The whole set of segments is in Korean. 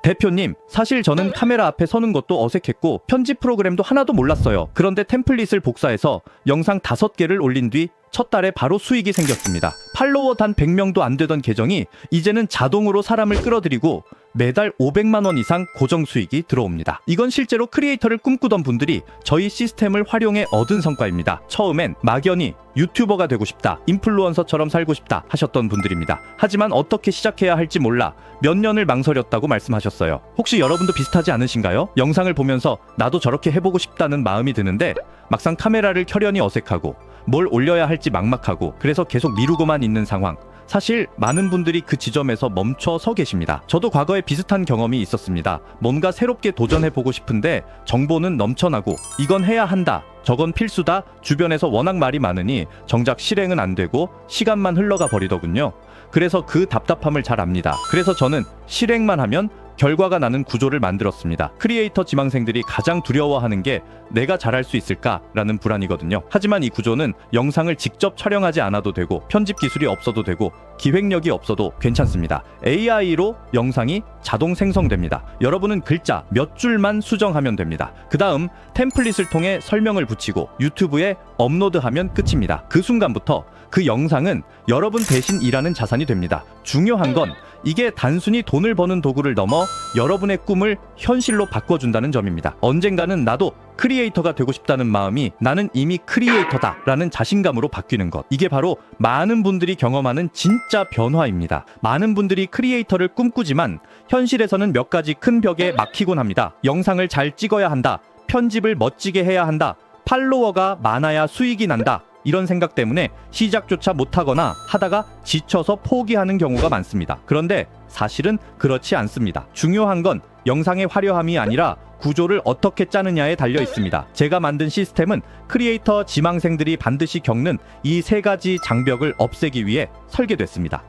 대표님, 사실 저는 카메라 앞에 서는 것도 어색했고 편집 프로그램도 하나도 몰랐어요. 그런데 템플릿을 복사해서 영상 5개를 올린 뒤 첫 달에 바로 수익이 생겼습니다. 팔로워 단 100명도 안 되던 계정이 이제는 자동으로 사람을 끌어들이고 매달 500만 원 이상 고정 수익이 들어옵니다. 이건 실제로 크리에이터를 꿈꾸던 분들이 저희 시스템을 활용해 얻은 성과입니다. 처음엔 막연히 유튜버가 되고 싶다, 인플루언서처럼 살고 싶다 하셨던 분들입니다. 하지만 어떻게 시작해야 할지 몰라 몇 년을 망설였다고 말씀하셨어요. 혹시 여러분도 비슷하지 않으신가요? 영상을 보면서 나도 저렇게 해보고 싶다는 마음이 드는데 막상 카메라를 켜려니 어색하고 뭘 올려야 할지 막막하고 그래서 계속 미루고만 있는 상황. 사실 많은 분들이 그 지점에서 멈춰 서 계십니다. 저도 과거에 비슷한 경험이 있었습니다. 뭔가 새롭게 도전해보고 싶은데 정보는 넘쳐나고 이건 해야 한다, 저건 필수다, 주변에서 워낙 말이 많으니 정작 실행은 안 되고 시간만 흘러가 버리더군요. 그래서 그 답답함을 잘 압니다. 그래서 저는 실행만 하면 결과가 나는 구조를 만들었습니다. 크리에이터 지망생들이 가장 두려워하는 게 내가 잘할 수 있을까라는 불안이거든요. 하지만 이 구조는 영상을 직접 촬영하지 않아도 되고 편집 기술이 없어도 되고 기획력이 없어도 괜찮습니다. AI로 영상이 자동 생성됩니다. 여러분은 글자 몇 줄만 수정하면 됩니다. 그 다음 템플릿을 통해 설명을 붙이고 유튜브에 업로드하면 끝입니다. 그 순간부터 그 영상은 여러분 대신 일하는 자산이 됩니다. 중요한 건 이게 단순히 돈을 버는 도구를 넘어 여러분의 꿈을 현실로 바꿔준다는 점입니다. 언젠가는 나도 크리에이터가 되고 싶다는 마음이 나는 이미 크리에이터다 라는 자신감으로 바뀌는 것. 이게 바로 많은 분들이 경험하는 진짜 변화입니다. 많은 분들이 크리에이터를 꿈꾸지만 현실에서는 몇 가지 큰 벽에 막히곤 합니다. 영상을 잘 찍어야 한다, 편집을 멋지게 해야 한다, 팔로워가 많아야 수익이 난다, 이런 생각 때문에 시작조차 못하거나 하다가 지쳐서 포기하는 경우가 많습니다. 그런데 사실은 그렇지 않습니다. 중요한 건 영상의 화려함이 아니라 구조를 어떻게 짜느냐에 달려 있습니다. 제가 만든 시스템은 크리에이터 지망생들이 반드시 겪는 이 3가지 장벽을 없애기 위해 설계됐습니다.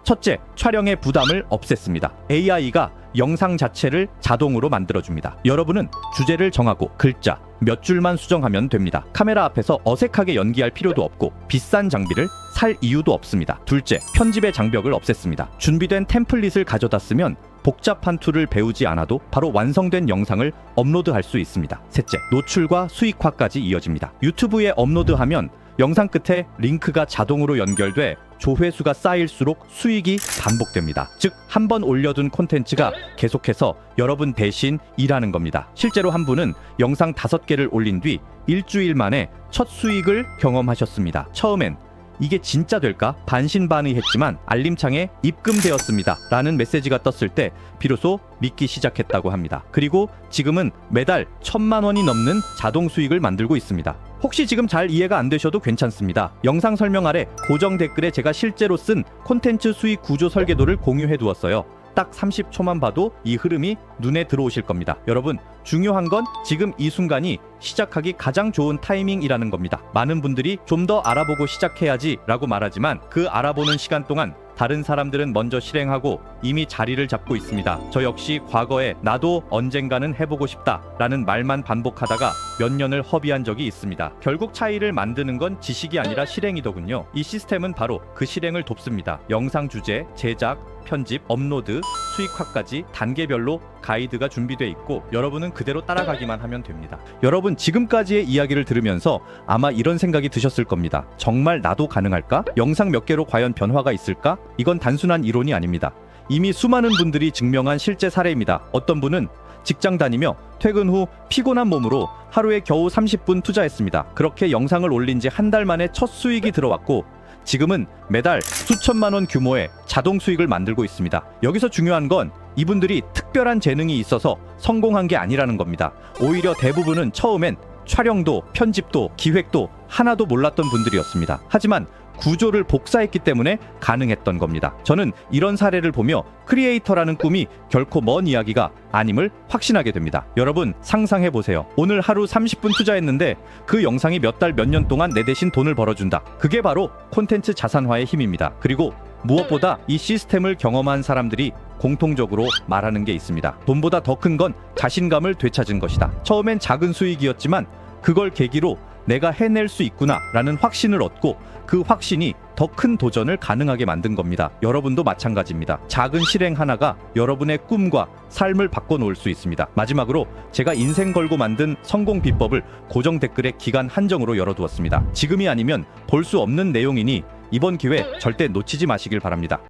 첫째, 촬영의 부담을 없앴습니다. AI가 영상 자체를 자동으로 만들어줍니다. 여러분은 주제를 정하고 글자 몇 줄만 수정하면 됩니다. 카메라 앞에서 어색하게 연기할 필요도 없고 비싼 장비를 살 이유도 없습니다. 둘째, 편집의 장벽을 없앴습니다. 준비된 템플릿을 가져다 쓰면 복잡한 툴을 배우지 않아도 바로 완성된 영상을 업로드할 수 있습니다. 셋째, 노출과 수익화까지 이어집니다. 유튜브에 업로드하면 영상 끝에 링크가 자동으로 연결돼 조회수가 쌓일수록 수익이 반복됩니다. 즉, 한 번 올려둔 콘텐츠가 계속해서 여러분 대신 일하는 겁니다. 실제로 한 분은 영상 5개를 올린 뒤 일주일 만에 첫 수익을 경험하셨습니다. 처음엔 이게 진짜 될까? 반신반의했지만 알림창에 입금되었습니다 라는 메시지가 떴을 때 비로소 믿기 시작했다고 합니다. 그리고 지금은 매달 1,000만 원이 넘는 자동 수익을 만들고 있습니다. 혹시 지금 잘 이해가 안 되셔도 괜찮습니다. 영상 설명 아래 고정 댓글에 제가 실제로 쓴 콘텐츠 수익 구조 설계도를 공유해 두었어요. 딱 30초만 봐도 이 흐름이 눈에 들어오실 겁니다. 여러분, 중요한 건 지금 이 순간이 시작하기 가장 좋은 타이밍이라는 겁니다. 많은 분들이 좀 더 알아보고 시작해야지 라고 말하지만 그 알아보는 시간 동안 다른 사람들은 먼저 실행하고 이미 자리를 잡고 있습니다. 저 역시 과거에 나도 언젠가는 해보고 싶다 라는 말만 반복하다가 몇 년을 허비한 적이 있습니다. 결국 차이를 만드는 건 지식이 아니라 실행이더군요. 이 시스템은 바로 그 실행을 돕습니다. 영상 주제, 제작, 편집, 업로드, 수익화까지 단계별로 가이드가 준비되어 있고 여러분은 그대로 따라가기만 하면 됩니다. 여러분, 지금까지의 이야기를 들으면서 아마 이런 생각이 드셨을 겁니다. 정말 나도 가능할까? 영상 몇 개로 과연 변화가 있을까? 이건 단순한 이론이 아닙니다. 이미 수많은 분들이 증명한 실제 사례입니다. 어떤 분은 직장 다니며 퇴근 후 피곤한 몸으로 하루에 겨우 30분 투자했습니다. 그렇게 영상을 올린 지 한 달 만에 첫 수익이 들어왔고 지금은 매달 수천만 원 규모의 자동 수익을 만들고 있습니다. 여기서 중요한 건 이분들이 특별한 재능이 있어서 성공한 게 아니라는 겁니다. 오히려 대부분은 처음엔 촬영도 편집도 기획도 하나도 몰랐던 분들이었습니다. 하지만 구조를 복사했기 때문에 가능했던 겁니다. 저는 이런 사례를 보며 크리에이터라는 꿈이 결코 먼 이야기가 아님을 확신하게 됩니다. 여러분, 상상해보세요. 오늘 하루 30분 투자했는데 그 영상이 몇 달 몇 년 동안 내 대신 돈을 벌어준다. 그게 바로 콘텐츠 자산화의 힘입니다. 그리고 무엇보다 이 시스템을 경험한 사람들이 공통적으로 말하는 게 있습니다. 돈보다 더 큰 건 자신감을 되찾은 것이다. 처음엔 작은 수익이었지만 그걸 계기로 내가 해낼 수 있구나 라는 확신을 얻고 그 확신이 더 큰 도전을 가능하게 만든 겁니다. 여러분도 마찬가지입니다. 작은 실행 하나가 여러분의 꿈과 삶을 바꿔놓을 수 있습니다. 마지막으로 제가 인생 걸고 만든 성공 비법을 고정 댓글에 기간 한정으로 열어두었습니다. 지금이 아니면 볼 수 없는 내용이니 이번 기회 절대 놓치지 마시길 바랍니다.